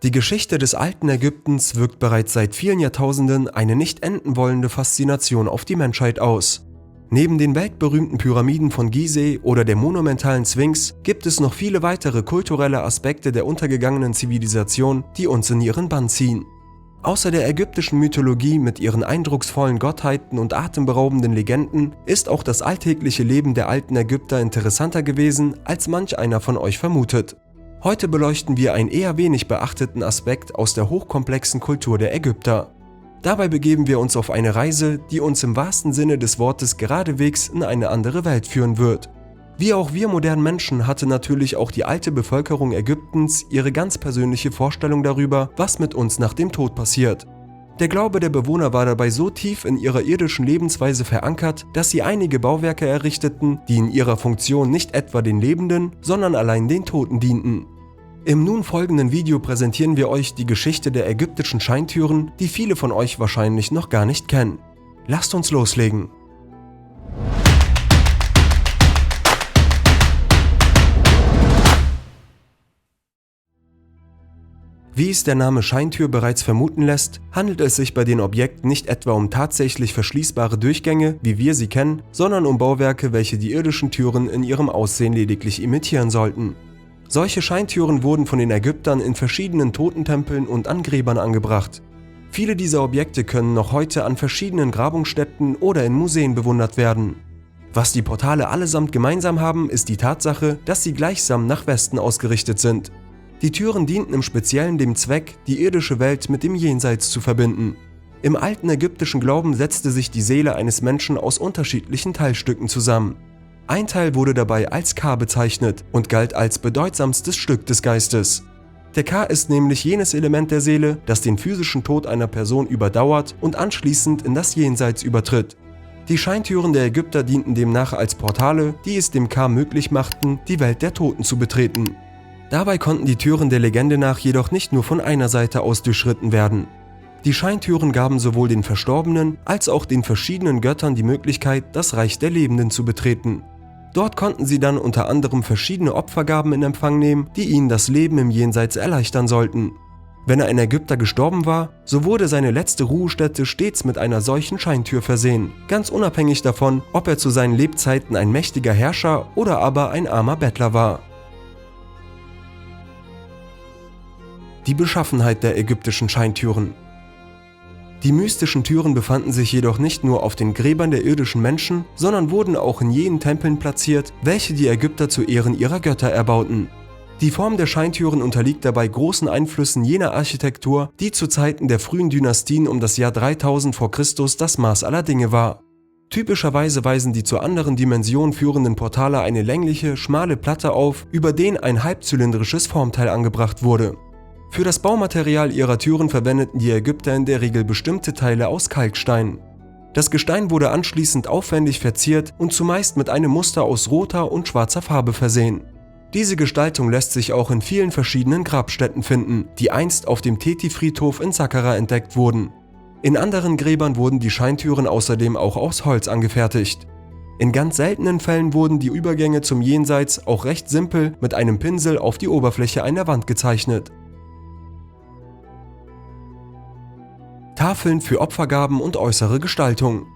Die Geschichte des alten Ägyptens wirkt bereits seit vielen Jahrtausenden eine nicht enden wollende Faszination auf die Menschheit aus. Neben den weltberühmten Pyramiden von Gizeh oder der monumentalen Sphinx gibt es noch viele weitere kulturelle Aspekte der untergegangenen Zivilisation, die uns in ihren Bann ziehen. Außer der ägyptischen Mythologie mit ihren eindrucksvollen Gottheiten und atemberaubenden Legenden ist auch das alltägliche Leben der alten Ägypter interessanter gewesen, als manch einer von euch vermutet. Heute beleuchten wir einen eher wenig beachteten Aspekt aus der hochkomplexen Kultur der Ägypter. Dabei begeben wir uns auf eine Reise, die uns im wahrsten Sinne des Wortes geradewegs in eine andere Welt führen wird. Wie auch wir modernen Menschen hatte natürlich auch die alte Bevölkerung Ägyptens ihre ganz persönliche Vorstellung darüber, was mit uns nach dem Tod passiert. Der Glaube der Bewohner war dabei so tief in ihrer irdischen Lebensweise verankert, dass sie einige Bauwerke errichteten, die in ihrer Funktion nicht etwa den Lebenden, sondern allein den Toten dienten. Im nun folgenden Video präsentieren wir euch die Geschichte der ägyptischen Scheintüren, die viele von euch wahrscheinlich noch gar nicht kennen. Lasst uns loslegen! Wie es der Name Scheintür bereits vermuten lässt, handelt es sich bei den Objekten nicht etwa um tatsächlich verschließbare Durchgänge, wie wir sie kennen, sondern um Bauwerke, welche die irdischen Türen in ihrem Aussehen lediglich imitieren sollten. Solche Scheintüren wurden von den Ägyptern in verschiedenen Totentempeln und an Gräbern angebracht. Viele dieser Objekte können noch heute an verschiedenen Grabungsstätten oder in Museen bewundert werden. Was die Portale allesamt gemeinsam haben, ist die Tatsache, dass sie gleichsam nach Westen ausgerichtet sind. Die Türen dienten im Speziellen dem Zweck, die irdische Welt mit dem Jenseits zu verbinden. Im alten ägyptischen Glauben setzte sich die Seele eines Menschen aus unterschiedlichen Teilstücken zusammen. Ein Teil wurde dabei als Ka bezeichnet und galt als bedeutsamstes Stück des Geistes. Der Ka ist nämlich jenes Element der Seele, das den physischen Tod einer Person überdauert und anschließend in das Jenseits übertritt. Die Scheintüren der Ägypter dienten demnach als Portale, die es dem Ka möglich machten, die Welt der Toten zu betreten. Dabei konnten die Türen der Legende nach jedoch nicht nur von einer Seite aus durchschritten werden. Die Scheintüren gaben sowohl den Verstorbenen als auch den verschiedenen Göttern die Möglichkeit, das Reich der Lebenden zu betreten. Dort konnten sie dann unter anderem verschiedene Opfergaben in Empfang nehmen, die ihnen das Leben im Jenseits erleichtern sollten. Wenn ein Ägypter gestorben war, so wurde seine letzte Ruhestätte stets mit einer solchen Scheintür versehen, ganz unabhängig davon, ob er zu seinen Lebzeiten ein mächtiger Herrscher oder aber ein armer Bettler war. Die Beschaffenheit der ägyptischen Scheintüren. Die mystischen Türen befanden sich jedoch nicht nur auf den Gräbern der irdischen Menschen, sondern wurden auch in jenen Tempeln platziert, welche die Ägypter zu Ehren ihrer Götter erbauten. Die Form der Scheintüren unterliegt dabei großen Einflüssen jener Architektur, die zu Zeiten der frühen Dynastien um das Jahr 3000 v. Chr. Das Maß aller Dinge war. Typischerweise weisen die zu anderen Dimensionen führenden Portale eine längliche, schmale Platte auf, über den ein halbzylindrisches Formteil angebracht wurde. Für das Baumaterial ihrer Türen verwendeten die Ägypter in der Regel bestimmte Teile aus Kalkstein. Das Gestein wurde anschließend aufwendig verziert und zumeist mit einem Muster aus roter und schwarzer Farbe versehen. Diese Gestaltung lässt sich auch in vielen verschiedenen Grabstätten finden, die einst auf dem Teti-Friedhof in Saqqara entdeckt wurden. In anderen Gräbern wurden die Scheintüren außerdem auch aus Holz angefertigt. In ganz seltenen Fällen wurden die Übergänge zum Jenseits auch recht simpel mit einem Pinsel auf die Oberfläche einer Wand gezeichnet. Tafeln für Opfergaben und äußere Gestaltung.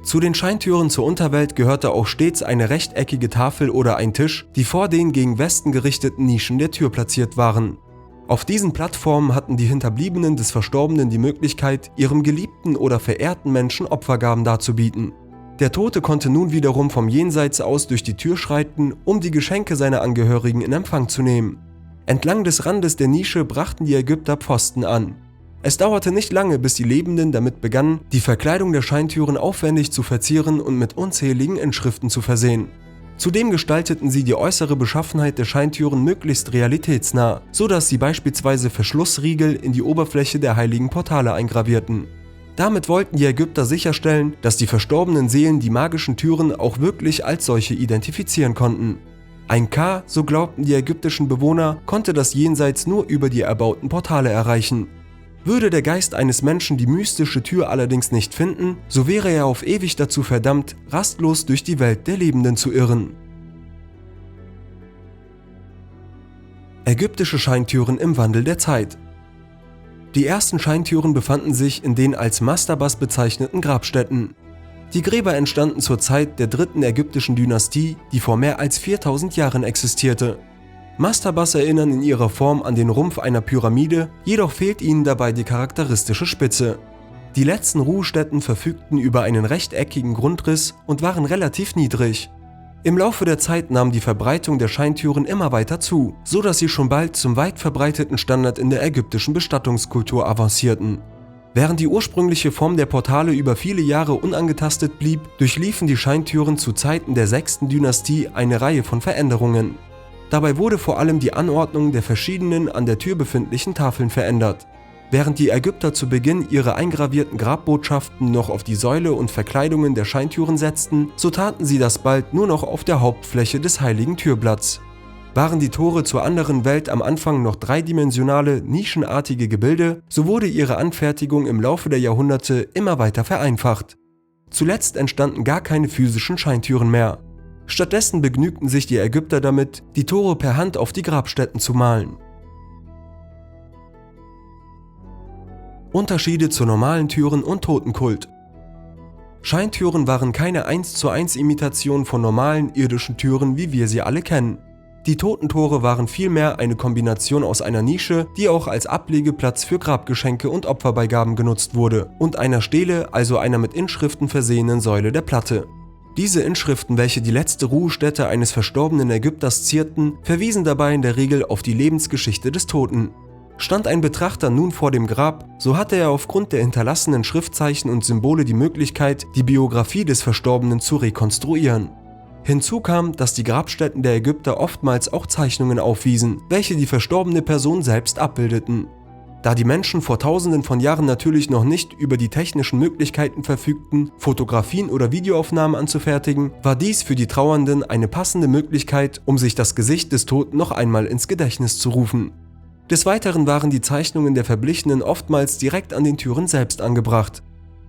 Zu den Scheintüren zur Unterwelt gehörte auch stets eine rechteckige Tafel oder ein Tisch, die vor den gegen Westen gerichteten Nischen der Tür platziert waren. Auf diesen Plattformen hatten die Hinterbliebenen des Verstorbenen die Möglichkeit, ihrem geliebten oder verehrten Menschen Opfergaben darzubieten. Der Tote konnte nun wiederum vom Jenseits aus durch die Tür schreiten, um die Geschenke seiner Angehörigen in Empfang zu nehmen. Entlang des Randes der Nische brachten die Ägypter Pfosten an. Es dauerte nicht lange, bis die Lebenden damit begannen, die Verkleidung der Scheintüren aufwendig zu verzieren und mit unzähligen Inschriften zu versehen. Zudem gestalteten sie die äußere Beschaffenheit der Scheintüren möglichst realitätsnah, so dass sie beispielsweise Verschlussriegel in die Oberfläche der heiligen Portale eingravierten. Damit wollten die Ägypter sicherstellen, dass die verstorbenen Seelen die magischen Türen auch wirklich als solche identifizieren konnten. Ein Ka, so glaubten die ägyptischen Bewohner, konnte das Jenseits nur über die erbauten Portale erreichen. Würde der Geist eines Menschen die mystische Tür allerdings nicht finden, so wäre er auf ewig dazu verdammt, rastlos durch die Welt der Lebenden zu irren. Ägyptische Scheintüren im Wandel der Zeit. Die ersten Scheintüren befanden sich in den als Mastabas bezeichneten Grabstätten. Die Gräber entstanden zur Zeit der dritten ägyptischen Dynastie, die vor mehr als 4000 Jahren existierte. Mastabas erinnern in ihrer Form an den Rumpf einer Pyramide, jedoch fehlt ihnen dabei die charakteristische Spitze. Die letzten Ruhestätten verfügten über einen rechteckigen Grundriss und waren relativ niedrig. Im Laufe der Zeit nahm die Verbreitung der Scheintüren immer weiter zu, so dass sie schon bald zum weit verbreiteten Standard in der ägyptischen Bestattungskultur avancierten. Während die ursprüngliche Form der Portale über viele Jahre unangetastet blieb, durchliefen die Scheintüren zu Zeiten der 6. Dynastie eine Reihe von Veränderungen. Dabei wurde vor allem die Anordnung der verschiedenen an der Tür befindlichen Tafeln verändert. Während die Ägypter zu Beginn ihre eingravierten Grabbotschaften noch auf die Säule und Verkleidungen der Scheintüren setzten, so taten sie das bald nur noch auf der Hauptfläche des heiligen Türblatts. Waren die Tore zur anderen Welt am Anfang noch dreidimensionale, nischenartige Gebilde, so wurde ihre Anfertigung im Laufe der Jahrhunderte immer weiter vereinfacht. Zuletzt entstanden gar keine physischen Scheintüren mehr. Stattdessen begnügten sich die Ägypter damit, die Tore per Hand auf die Grabstätten zu malen. Unterschiede zu normalen Türen und Totenkult. Scheintüren waren keine 1:1 Imitation von normalen irdischen Türen, wie wir sie alle kennen. Die Totentore waren vielmehr eine Kombination aus einer Nische, die auch als Ablegeplatz für Grabgeschenke und Opferbeigaben genutzt wurde, und einer Stele, also einer mit Inschriften versehenen Säule der Platte. Diese Inschriften, welche die letzte Ruhestätte eines verstorbenen Ägypters zierten, verwiesen dabei in der Regel auf die Lebensgeschichte des Toten. Stand ein Betrachter nun vor dem Grab, so hatte er aufgrund der hinterlassenen Schriftzeichen und Symbole die Möglichkeit, die Biografie des Verstorbenen zu rekonstruieren. Hinzu kam, dass die Grabstätten der Ägypter oftmals auch Zeichnungen aufwiesen, welche die verstorbene Person selbst abbildeten. Da die Menschen vor Tausenden von Jahren natürlich noch nicht über die technischen Möglichkeiten verfügten, Fotografien oder Videoaufnahmen anzufertigen, war dies für die Trauernden eine passende Möglichkeit, um sich das Gesicht des Toten noch einmal ins Gedächtnis zu rufen. Des Weiteren waren die Zeichnungen der Verblichenen oftmals direkt an den Türen selbst angebracht.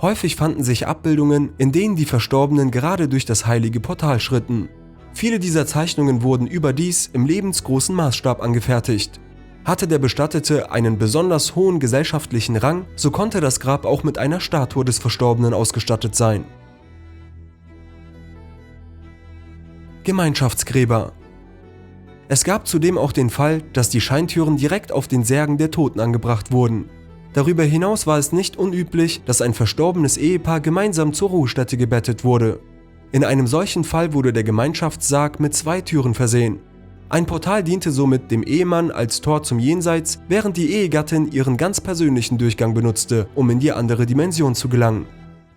Häufig fanden sich Abbildungen, in denen die Verstorbenen gerade durch das heilige Portal schritten. Viele dieser Zeichnungen wurden überdies im lebensgroßen Maßstab angefertigt. Hatte der Bestattete einen besonders hohen gesellschaftlichen Rang, so konnte das Grab auch mit einer Statue des Verstorbenen ausgestattet sein. Gemeinschaftsgräber. Es gab zudem auch den Fall, dass die Scheintüren direkt auf den Särgen der Toten angebracht wurden. Darüber hinaus war es nicht unüblich, dass ein verstorbenes Ehepaar gemeinsam zur Ruhestätte gebettet wurde. In einem solchen Fall wurde der Gemeinschaftssarg mit 2 Türen versehen. Ein Portal diente somit dem Ehemann als Tor zum Jenseits, während die Ehegattin ihren ganz persönlichen Durchgang benutzte, um in die andere Dimension zu gelangen.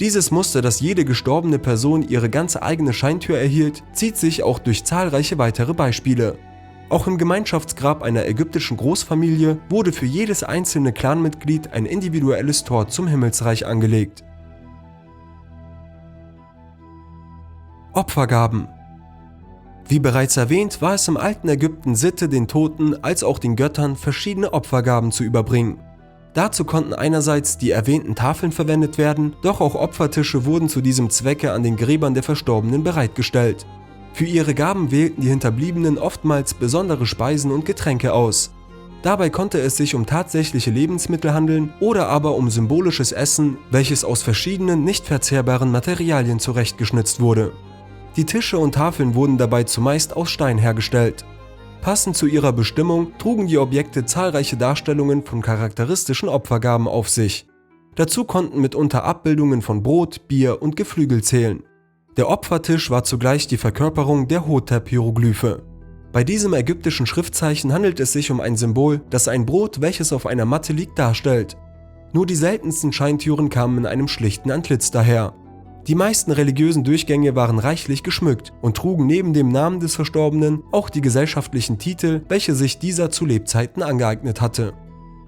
Dieses Muster, dass jede gestorbene Person ihre ganz eigene Scheintür erhielt, zieht sich auch durch zahlreiche weitere Beispiele. Auch im Gemeinschaftsgrab einer ägyptischen Großfamilie wurde für jedes einzelne Clanmitglied ein individuelles Tor zum Himmelsreich angelegt. Opfergaben. Wie bereits erwähnt, war es im alten Ägypten Sitte, den Toten als auch den Göttern verschiedene Opfergaben zu überbringen. Dazu konnten einerseits die erwähnten Tafeln verwendet werden, doch auch Opfertische wurden zu diesem Zwecke an den Gräbern der Verstorbenen bereitgestellt. Für ihre Gaben wählten die Hinterbliebenen oftmals besondere Speisen und Getränke aus. Dabei konnte es sich um tatsächliche Lebensmittel handeln oder aber um symbolisches Essen, welches aus verschiedenen nicht verzehrbaren Materialien zurechtgeschnitzt wurde. Die Tische und Tafeln wurden dabei zumeist aus Stein hergestellt. Passend zu ihrer Bestimmung trugen die Objekte zahlreiche Darstellungen von charakteristischen Opfergaben auf sich. Dazu konnten mitunter Abbildungen von Brot, Bier und Geflügel zählen. Der Opfertisch war zugleich die Verkörperung der Hotep-Hieroglyphe. Bei diesem ägyptischen Schriftzeichen handelt es sich um ein Symbol, das ein Brot, welches auf einer Matte liegt, darstellt. Nur die seltensten Scheintüren kamen in einem schlichten Antlitz daher. Die meisten religiösen Durchgänge waren reichlich geschmückt und trugen neben dem Namen des Verstorbenen auch die gesellschaftlichen Titel, welche sich dieser zu Lebzeiten angeeignet hatte.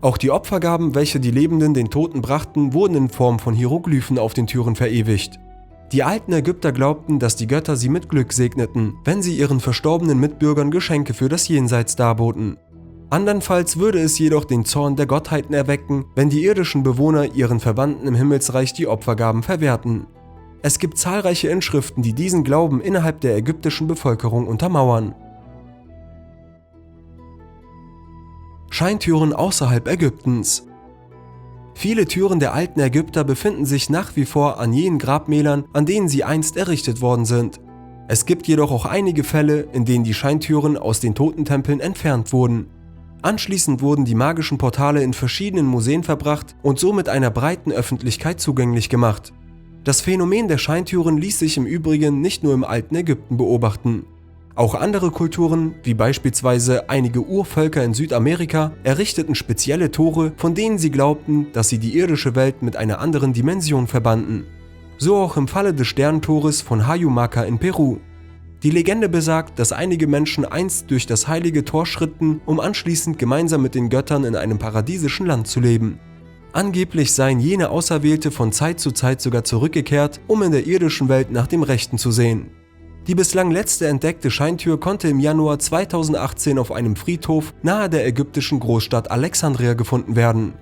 Auch die Opfergaben, welche die Lebenden den Toten brachten, wurden in Form von Hieroglyphen auf den Türen verewigt. Die alten Ägypter glaubten, dass die Götter sie mit Glück segneten, wenn sie ihren verstorbenen Mitbürgern Geschenke für das Jenseits darboten. Andernfalls würde es jedoch den Zorn der Gottheiten erwecken, wenn die irdischen Bewohner ihren Verwandten im Himmelsreich die Opfergaben verwehrten. Es gibt zahlreiche Inschriften, die diesen Glauben innerhalb der ägyptischen Bevölkerung untermauern. Scheintüren außerhalb Ägyptens. Viele Türen der alten Ägypter befinden sich nach wie vor an jenen Grabmälern, an denen sie einst errichtet worden sind. Es gibt jedoch auch einige Fälle, in denen die Scheintüren aus den Totentempeln entfernt wurden. Anschließend wurden die magischen Portale in verschiedenen Museen verbracht und somit einer breiten Öffentlichkeit zugänglich gemacht. Das Phänomen der Scheintüren ließ sich im Übrigen nicht nur im alten Ägypten beobachten. Auch andere Kulturen, wie beispielsweise einige Urvölker in Südamerika, errichteten spezielle Tore, von denen sie glaubten, dass sie die irdische Welt mit einer anderen Dimension verbanden. So auch im Falle des Sternentores von Hayumaca in Peru. Die Legende besagt, dass einige Menschen einst durch das heilige Tor schritten, um anschließend gemeinsam mit den Göttern in einem paradiesischen Land zu leben. Angeblich seien jene Auserwählte von Zeit zu Zeit sogar zurückgekehrt, um in der irdischen Welt nach dem Rechten zu sehen. Die bislang letzte entdeckte Scheintür konnte im Januar 2018 auf einem Friedhof nahe der ägyptischen Großstadt Alexandria gefunden werden.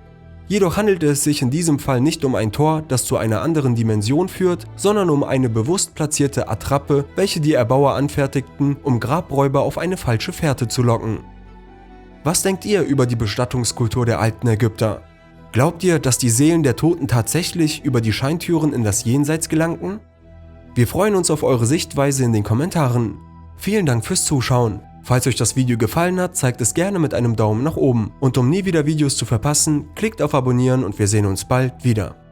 Jedoch handelte es sich in diesem Fall nicht um ein Tor, das zu einer anderen Dimension führt, sondern um eine bewusst platzierte Attrappe, welche die Erbauer anfertigten, um Grabräuber auf eine falsche Fährte zu locken. Was denkt ihr über die Bestattungskultur der alten Ägypter? Glaubt ihr, dass die Seelen der Toten tatsächlich über die Scheintüren in das Jenseits gelangten? Wir freuen uns auf eure Sichtweise in den Kommentaren. Vielen Dank fürs Zuschauen. Falls euch das Video gefallen hat, zeigt es gerne mit einem Daumen nach oben. Und um nie wieder Videos zu verpassen, klickt auf Abonnieren und wir sehen uns bald wieder.